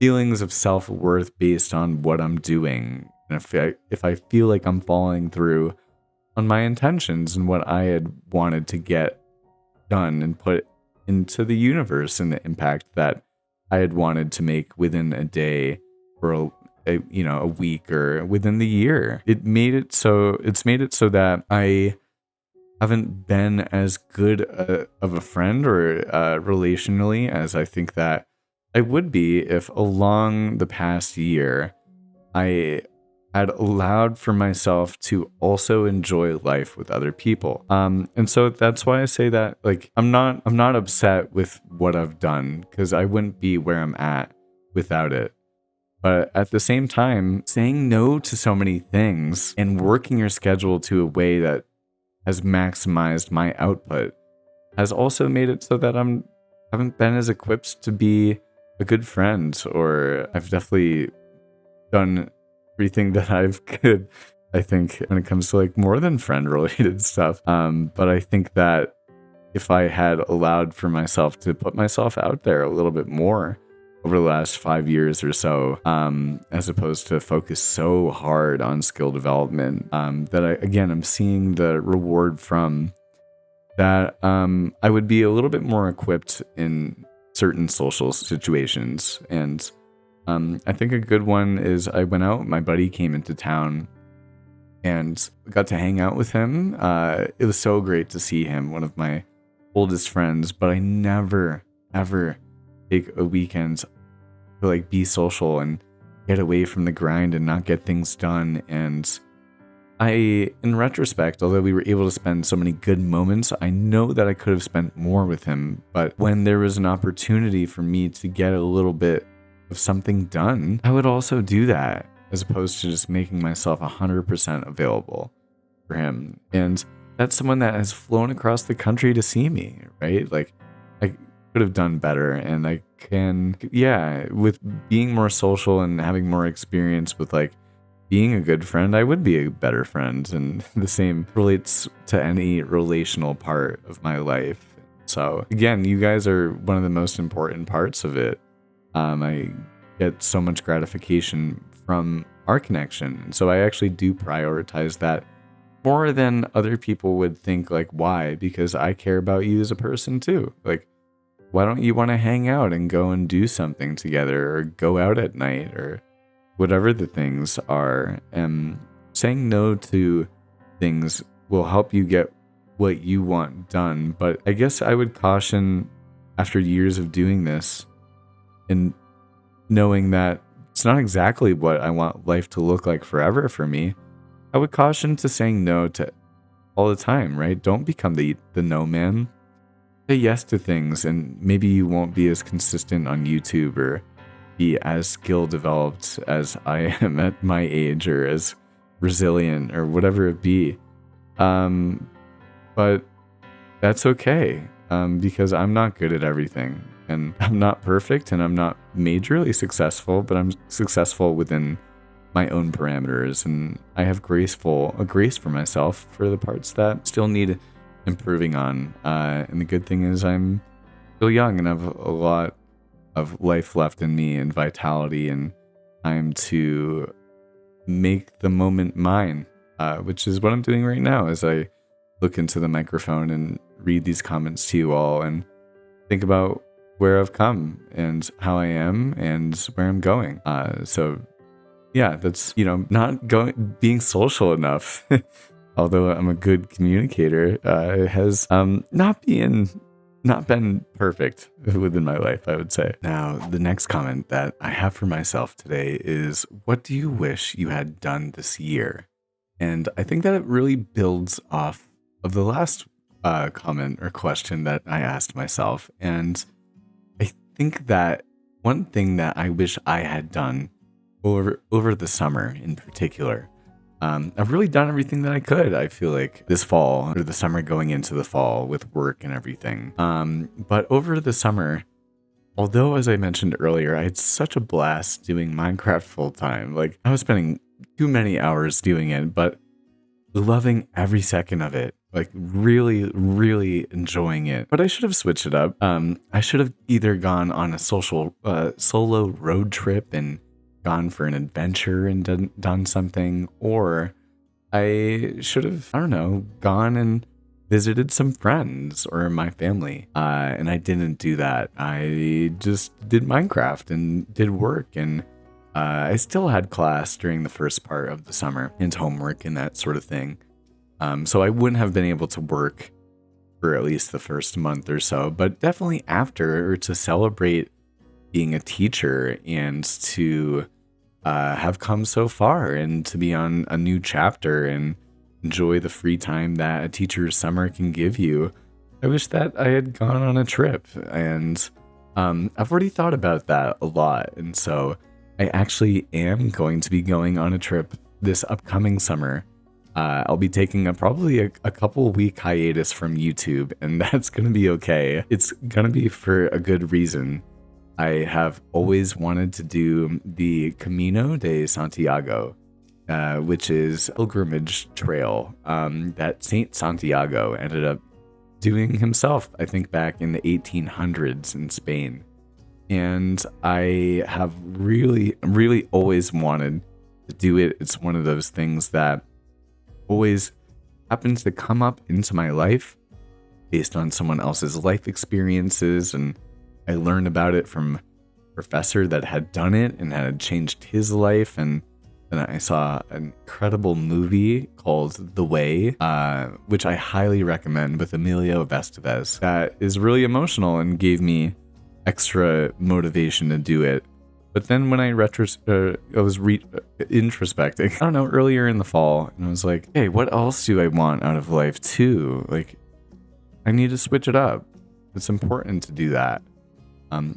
Speaker 1: feelings of self-worth based on what I'm doing. And if I feel like I'm falling through on my intentions and what I had wanted to get done and put into the universe, and the impact that I had wanted to make within a day or a week or within the year, it's made it so that I haven't been as good of a friend or relationally as I think that I would be if along the past year I had allowed for myself to also enjoy life with other people. And so that's why I say that, like, I'm not upset with what I've done, because I wouldn't be where I'm at without it. But at the same time, saying no to so many things and working your schedule to a way that has maximized my output has also made it so that I haven't been as equipped to be a good friend, or I've definitely done everything that I've could, I think, when it comes to like more than friend related stuff. But I think that if I had allowed for myself to put myself out there a little bit more over the last 5 years or so, as opposed to focus so hard on skill development, that I'm seeing the reward from that, I would be a little bit more equipped in certain social situations. And I think a good one is I went out, my buddy came into town and got to hang out with him. It was so great to see him, one of my oldest friends, but I never, ever take a weekend to like be social and get away from the grind and not get things done. And in retrospect, although we were able to spend so many good moments, I know that I could have spent more with him. But when there was an opportunity for me to get a little bit of something done, I would also do that, as opposed to just making myself 100% available. for him. And that's someone that has flown across the country to see me, right? Like, I could have done better, and I can, yeah, with being more social and having more experience with like being a good friend, I would be a better friend. And the same relates to any relational part of my life. So again, you guys are one of the most important parts of it. I get so much gratification from our connection. And so I actually do prioritize that more than other people would think. Like, why? Because I care about you as a person too. Like, why don't you want to hang out and go and do something together, or go out at night, or whatever the things are? And saying no to things will help you get what you want done. But I guess I would caution, after years of doing this and knowing that it's not exactly what I want life to look like forever for me, I would caution to saying no to all the time, right? Don't become the no man. Say yes to things, and maybe you won't be as consistent on YouTube or be as skill developed as I am at my age, or as resilient, or whatever it be. But that's okay, because I'm not good at everything, and I'm not perfect, and I'm not majorly successful, but I'm successful within my own parameters, and I have grace for myself for the parts that still need improving on. And the good thing is I'm still young and have a lot of life left in me, and vitality, and time to make the moment mine, which is what I'm doing right now as I look into the microphone and read these comments to you all and think about where I've come and how I am and where I'm going. So yeah, that's, not being social enough. Although I'm a good communicator, it has not been perfect within my life, I would say. Now, the next comment that I have for myself today is, what do you wish you had done this year? And I think that it really builds off of the last comment or question that I asked myself. And I think that one thing that I wish I had done over the summer in particular, I've really done everything that I could, I feel like, this fall, or the summer going into the fall, with work and everything. But over the summer, although, as I mentioned earlier, I had such a blast doing Minecraft full time. Like, I was spending too many hours doing it, but loving every second of it. Like, really, really enjoying it. But I should have switched it up. I should have either gone on a solo road trip and gone for an adventure and done something, or I should have, I don't know, gone and visited some friends or my family. And I didn't do that. I just did Minecraft and did work, and I still had class during the first part of the summer and homework and that sort of thing. So I wouldn't have been able to work for at least the first month or so, but definitely after, or to celebrate being a teacher and to have come so far and to be on a new chapter and enjoy the free time that a teacher's summer can give you. I wish that I had gone on a trip, and I've already thought about that a lot. And so I actually am going to be going on a trip this upcoming summer. I'll be taking probably a couple week hiatus from YouTube, and that's going to be okay. It's going to be for a good reason. I have always wanted to do the Camino de Santiago, which is a pilgrimage trail that Saint Santiago ended up doing himself, I think back in the 1800s in Spain. And I have really, really always wanted to do it. It's one of those things that always happens to come up into my life based on someone else's life experiences, and I learned about it from a professor that had done it and had changed his life. And then I saw an incredible movie called The Way, which I highly recommend, with Emilio Estevez, that is really emotional and gave me extra motivation to do it. But then when I was introspecting, I don't know, earlier in the fall, and I was like, hey, what else do I want out of life too? Like, I need to switch it up. It's important to do that.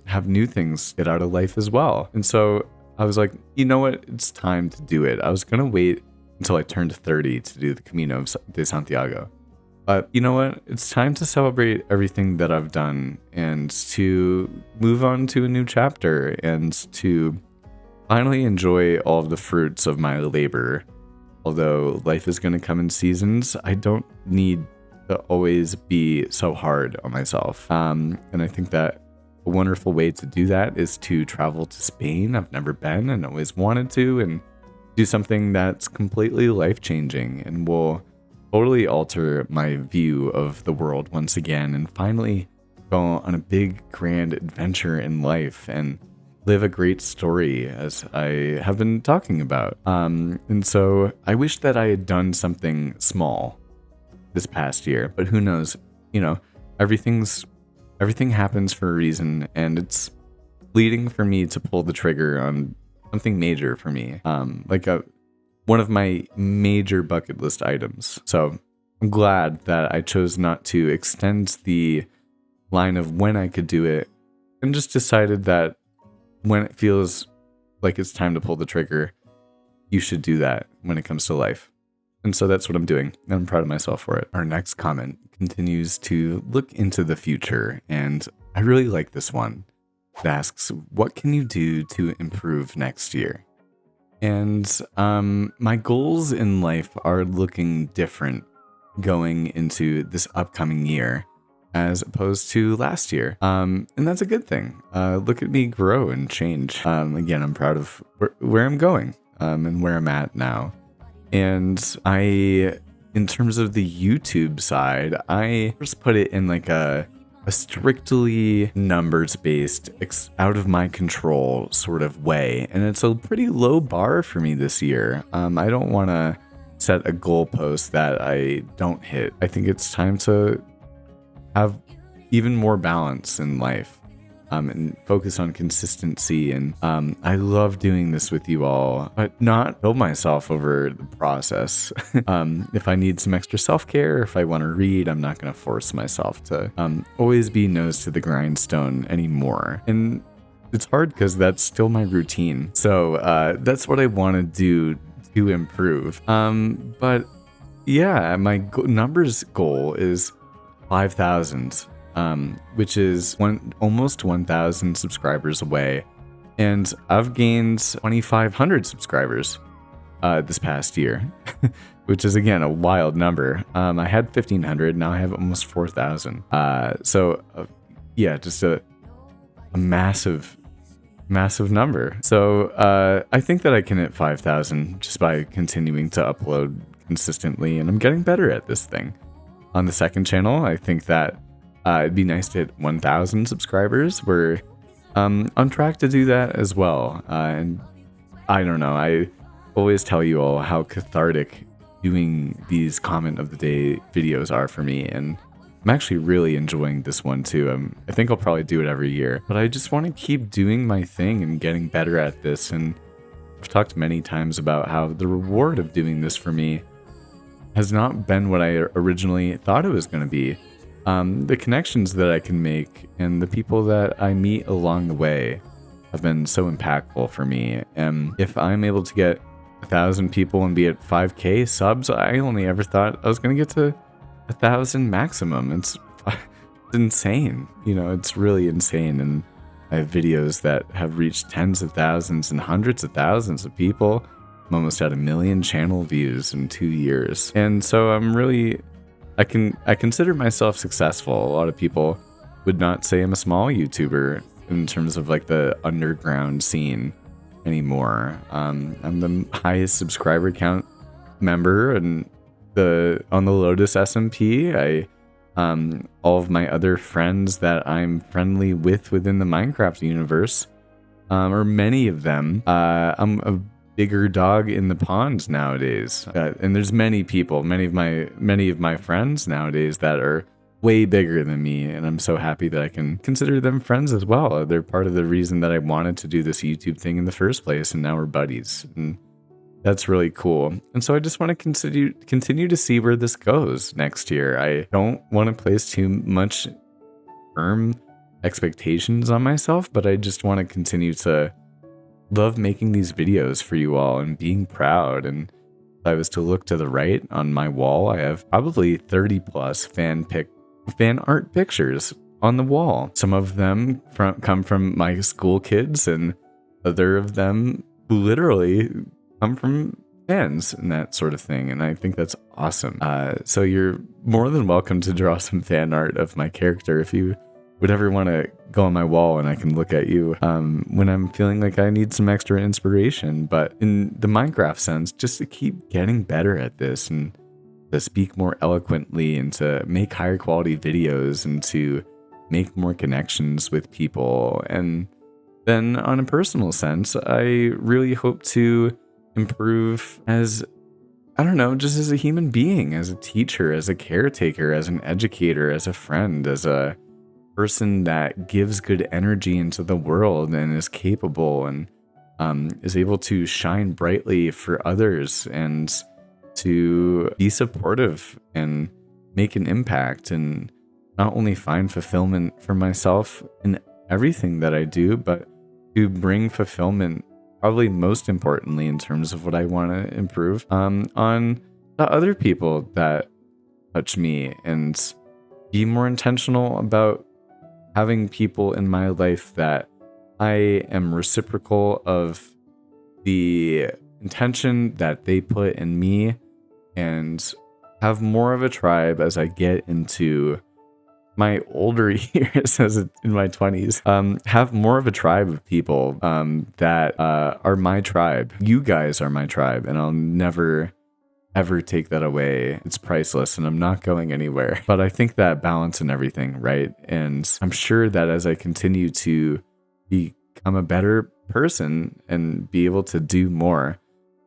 Speaker 1: Have new things get out of life as well. And so I was like, you know what? It's time to do it. I was going to wait until I turned 30 to do the Camino de Santiago. But you know what? It's time to celebrate everything that I've done and to move on to a new chapter and to finally enjoy all of the fruits of my labor. Although life is going to come in seasons, I don't need to always be so hard on myself. And I think that a wonderful way to do that is to travel to Spain. I've never been and always wanted to, and do something that's completely life-changing and will totally alter my view of the world once again, and finally go on a big, grand adventure in life and live a great story, as I have been talking about. And so I wish that I had done something small this past year, but who knows? You know, everything happens for a reason, and it's leading for me to pull the trigger on something major for me, one of my major bucket list items. So I'm glad that I chose not to extend the line of when I could do it, and just decided that when it feels like it's time to pull the trigger, you should do that when it comes to life. And so that's what I'm doing, and I'm proud of myself for it. Our next comment continues to look into the future, and I really like this one. It asks, what can you do to improve next year? And my goals in life are looking different going into this upcoming year as opposed to last year. And that's a good thing. Look at me grow and change. Again, I'm proud of where I'm going and where I'm at now. And in terms of the YouTube side, I just put it in like a strictly numbers-based, out of my control sort of way. And it's a pretty low bar for me this year. I don't want to set a goalpost that I don't hit. I think it's time to have even more balance in life, and focus on consistency. And I love doing this with you all, but not kill myself over the process. If I need some extra self-care, if I want to read, I'm not going to force myself to always be nose to the grindstone anymore. And it's hard because that's still my routine. So that's what I want to do to improve. But yeah, my numbers goal is 5,000. Which is almost 1,000 subscribers away. And I've gained 2,500 subscribers this past year, which is, again, a wild number. I had 1,500, now I have almost 4,000. Yeah, just a massive number. So I think that I can hit 5,000 just by continuing to upload consistently, and I'm getting better at this thing. On the second channel, I think that it'd be nice to hit 1,000 subscribers. We're on track to do that as well. And I don't know, I always tell you all how cathartic doing these comment of the day videos are for me. And I'm actually really enjoying this one too. I think I'll probably do it every year. But I just want to keep doing my thing and getting better at this. And I've talked many times about how the reward of doing this for me has not been what I originally thought it was going to be. The connections that I can make and the people that I meet along the way have been so impactful for me. And if I'm able to get 1,000 people and be at 5K subs, I only ever thought I was going to get to 1,000 maximum. It's insane. You know, it's really insane. And I have videos that have reached tens of thousands and hundreds of thousands of people. I'm almost at 1 million channel views in 2 years. And so I consider myself successful. A lot of people would not say I'm a small YouTuber in terms of like the underground scene anymore. I'm the highest subscriber count member and on the Lotus SMP. All of my other friends that I'm friendly with within the Minecraft universe, or many of them, I'm a bigger dog in the pond nowadays. And there's many people, many of my friends nowadays that are way bigger than me, and I'm so happy that I can consider them friends as well. They're part of the reason that I wanted to do this YouTube thing in the first place, and now we're buddies. And that's really cool. And so I just want to continue to see where this goes next year. I don't want to place too much firm expectations on myself, but I just want to continue to love making these videos for you all and being proud and If I was to look to the right on my wall, I have probably 30 plus fan art pictures on the wall. Some of them come from my school kids, and other of them literally come from fans and that sort of thing. And I think that's awesome. So you're more than welcome to draw some fan art of my character if you would ever want to go on my wall and I can look at you when I'm feeling like I need some extra inspiration. But in the Minecraft sense, just to keep getting better at this and to speak more eloquently and to make higher quality videos and to make more connections with people. And then on a personal sense, I really hope to improve as, I don't know, just as a human being, as a teacher, as a caretaker, as an educator, as a friend, as a person that gives good energy into the world and is capable and is able to shine brightly for others and to be supportive and make an impact and not only find fulfillment for myself in everything that I do, but to bring fulfillment, probably most importantly in terms of what I want to improve, on the other people that touch me, and be more intentional about having people in my life that I am reciprocal of the intention that they put in me, and have more of a tribe as I get into my older years, as in my 20s, have more of a tribe of people that are my tribe. You guys are my tribe, and I'll never ever take that away. It's priceless, and I'm not going anywhere. But I think that balance in everything, right? And I'm sure that as I continue to become a better person and be able to do more,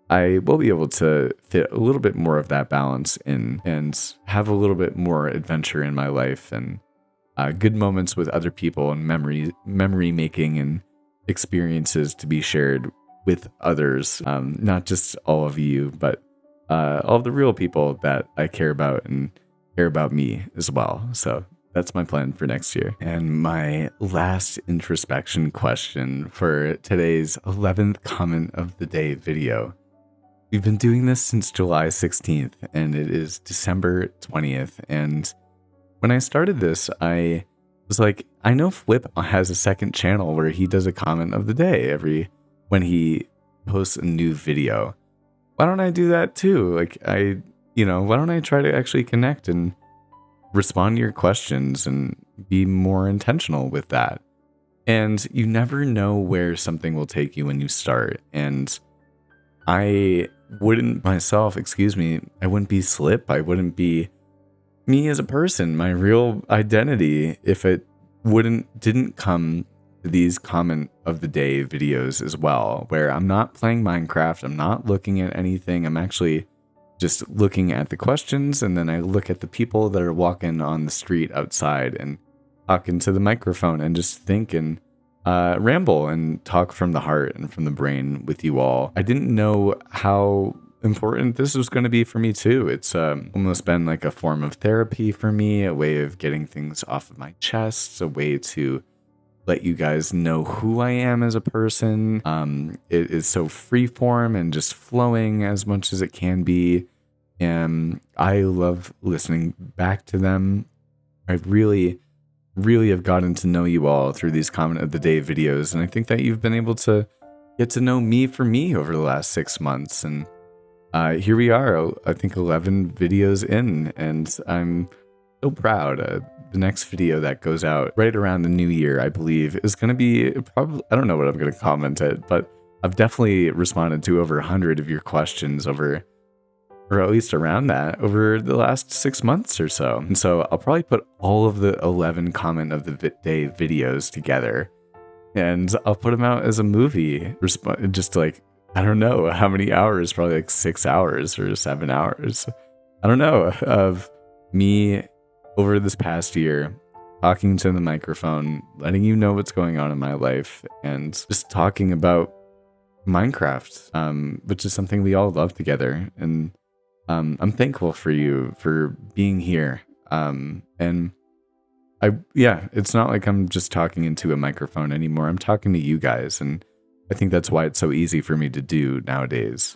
Speaker 1: I will be able to fit a little bit more of that balance in and have a little bit more adventure in my life and good moments with other people and memory making and experiences to be shared with others. Not just all of you, but all of the real people that I care about and care about me as well. So that's my plan for next year. And my last introspection question for today's 11th comment of the day video. We've been doing this since July 16th, and it is December 20th. And when I started this, I was like, I know Flip has a second channel where he does a comment of the day when he posts a new video. Why don't I do that too? Why don't I try to actually connect and respond to your questions and be more intentional with that? And you never know where something will take you when you start. And I wouldn't be Slip. I wouldn't be me as a person, my real identity, if it didn't come to these comment of the day videos as well, where I'm not playing Minecraft, I'm not looking at anything, I'm actually just looking at the questions, and then I look at the people that are walking on the street outside and talking to the microphone and just think and ramble and talk from the heart and from the brain with you all. I didn't know how important this was going to be for me too. It's almost been like a form of therapy for me, a way of getting things off of my chest, a way to let you guys know who I am as a person. It is so freeform and just flowing as much as it can be, and I love listening back to them. I really have gotten to know you all through these comment of the day videos, and I think that you've been able to get to know me for me over the last 6 months. And here we are, I think 11 videos in, and I'm so proud. The next video that goes out right around the new year, I believe, is going to be probably, I don't know what I'm going to comment it, but I've definitely responded to over 100 of your questions or at least around that, over the last 6 months or so. And so I'll probably put all of the 11 comment of the day videos together, and I'll put them out as a movie, just like, I don't know how many hours, probably like 6 hours or 7 hours, I don't know, of me over this past year, talking to the microphone, letting you know what's going on in my life, and just talking about Minecraft, which is something we all love together. And I'm thankful for you for being here. And it's not like I'm just talking into a microphone anymore. I'm talking to you guys, and I think that's why it's so easy for me to do nowadays.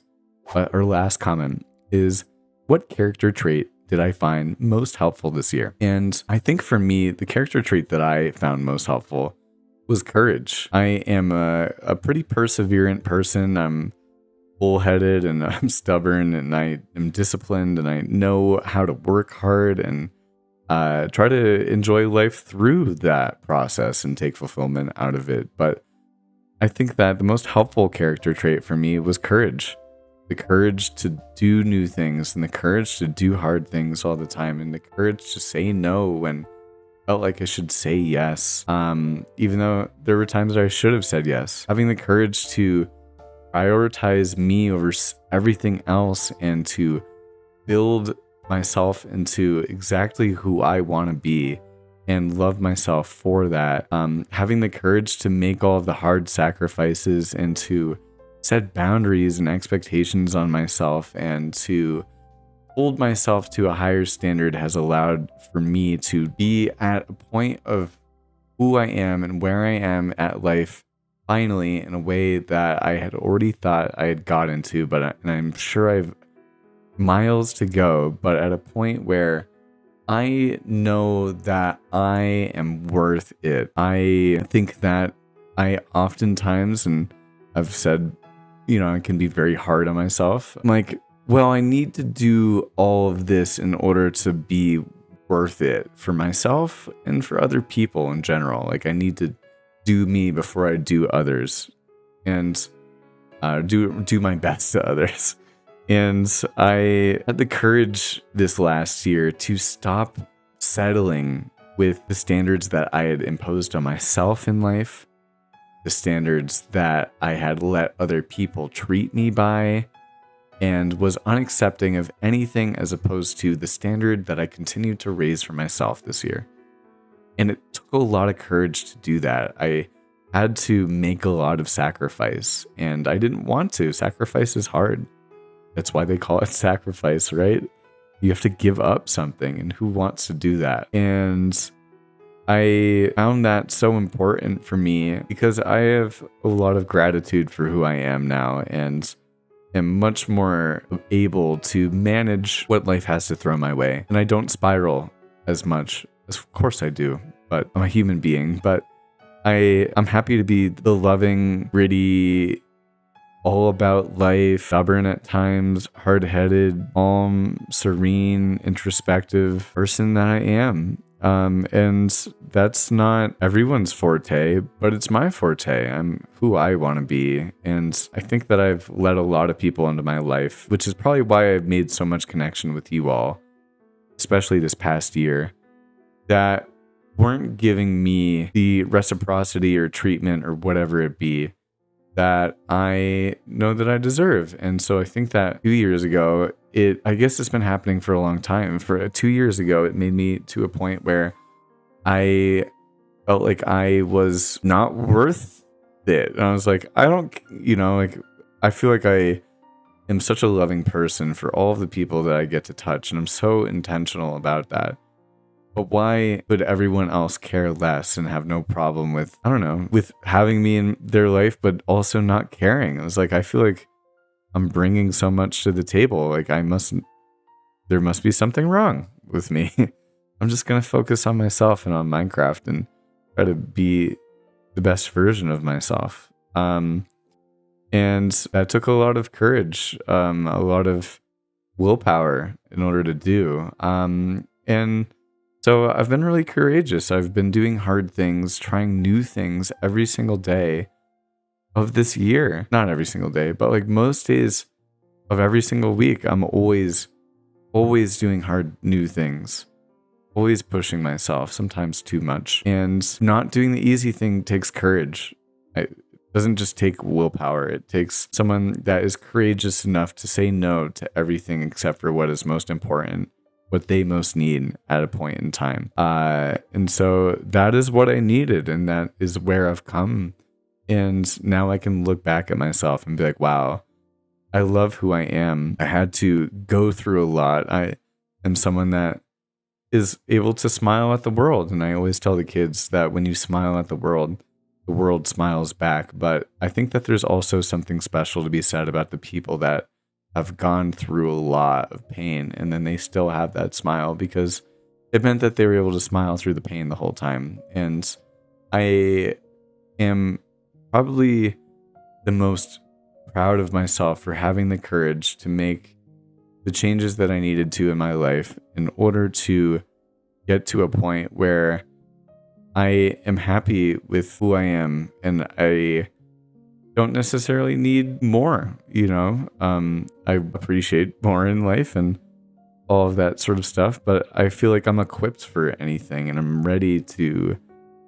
Speaker 1: our last comment is, what character trait did I find most helpful this year? And I think for me, the character trait that I found most helpful was courage. I am a pretty perseverant person. I'm bullheaded and I'm stubborn and I am disciplined and I know how to work hard and try to enjoy life through that process and take fulfillment out of it. But I think that the most helpful character trait for me was courage. The courage to do new things and the courage to do hard things all the time and the courage to say no when I felt like I should say yes. Even though there were times that I should have said yes. Having the courage to prioritize me over everything else and to build myself into exactly who I want to be and love myself for that. Having the courage to make all of the hard sacrifices and to set boundaries and expectations on myself and to hold myself to a higher standard has allowed for me to be at a point of who I am and where I am at life finally in a way that I had already thought I had got into, and I'm sure I've miles to go, but at a point where I know that I am worth it. I think that I oftentimes, and I've said, I can be very hard on myself. I'm like, well, I need to do all of this in order to be worth it for myself and for other people in general. Like I need to do me before I do others and do my best to others. And I had the courage this last year to stop settling with the standards that I had imposed on myself in life, the standards that I had let other people treat me by, and was unaccepting of anything as opposed to the standard that I continued to raise for myself this year. And it took a lot of courage to do that. I had to make a lot of sacrifice, and I didn't want to. Sacrifice is hard. That's why they call it sacrifice, right? You have to give up something, and who wants to do that? And I found that so important for me because I have a lot of gratitude for who I am now and am much more able to manage what life has to throw my way. And I don't spiral as much. Of course I do, but I'm a human being. But I'm happy to be the loving, gritty, all about life, stubborn at times, hard-headed, calm, serene, introspective person that I am. And that's not everyone's forte, but it's my forte. I'm who I want to be. And I think that I've let a lot of people into my life, which is probably why I've made so much connection with you all, especially this past year, that weren't giving me the reciprocity or treatment or whatever it be that I know that I deserve. And so I think that 2 years ago, I guess it's been happening for a long time. For 2 years ago, it made me to a point where I felt like I was not worth it. And I was like, I don't, I feel like I am such a loving person for all of the people that I get to touch. And I'm so intentional about that. But why would everyone else care less and have no problem with, I don't know, with having me in their life, but also not caring? I was like, I feel like I'm bringing so much to the table. Like there must be something wrong with me. I'm just going to focus on myself and on Minecraft and try to be the best version of myself. And that took a lot of courage, a lot of willpower in order to do. And so I've been really courageous. I've been doing hard things, trying new things every single day of this year. Not every single day, but like most days of every single week, I'm always doing hard new things, always pushing myself, sometimes too much. And not doing the easy thing takes courage. It doesn't just take willpower. It takes someone that is courageous enough to say no to everything except for what is most important, what they most need at a point in time. And so that is what I needed. And that is where I've come. And now I can look back at myself and be like, wow, I love who I am. I had to go through a lot. I am someone that is able to smile at the world. And I always tell the kids that when you smile at the world smiles back. But I think that there's also something special to be said about the people that have gone through a lot of pain, and then they still have that smile because it meant that they were able to smile through the pain the whole time. And I am probably the most proud of myself for having the courage to make the changes that I needed to in my life in order to get to a point where I am happy with who I am, and I don't necessarily need more, I appreciate more in life and all of that sort of stuff, but I feel like I'm equipped for anything and I'm ready to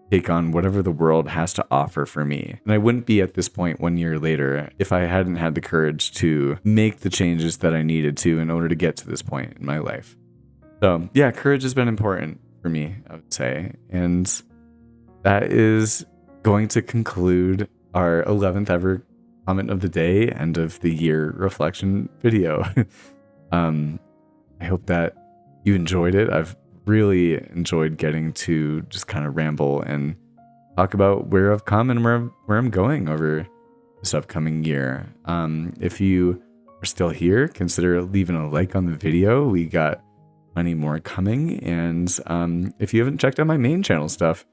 Speaker 1: take on whatever the world has to offer for me. And I wouldn't be at this point 1 year later if I hadn't had the courage to make the changes that I needed to in order to get to this point in my life. So yeah, courage has been important for me, I would say. And that is going to conclude our 11th ever comment of the day, end of the year reflection video. I hope that you enjoyed it. I've really enjoyed getting to just kind of ramble and talk about where I've come and where I'm going over this upcoming year. If you are still here, consider leaving a like on the video. We got plenty more coming. And if you haven't checked out my main channel stuff,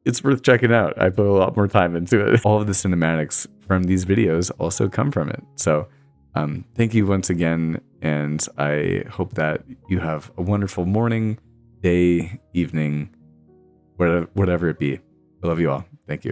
Speaker 1: it's worth checking out. I put a lot more time into it. All of the cinematics from these videos also come from it. So thank you once again. And I hope that you have a wonderful morning, day, evening, whatever it be. I love you all. Thank you.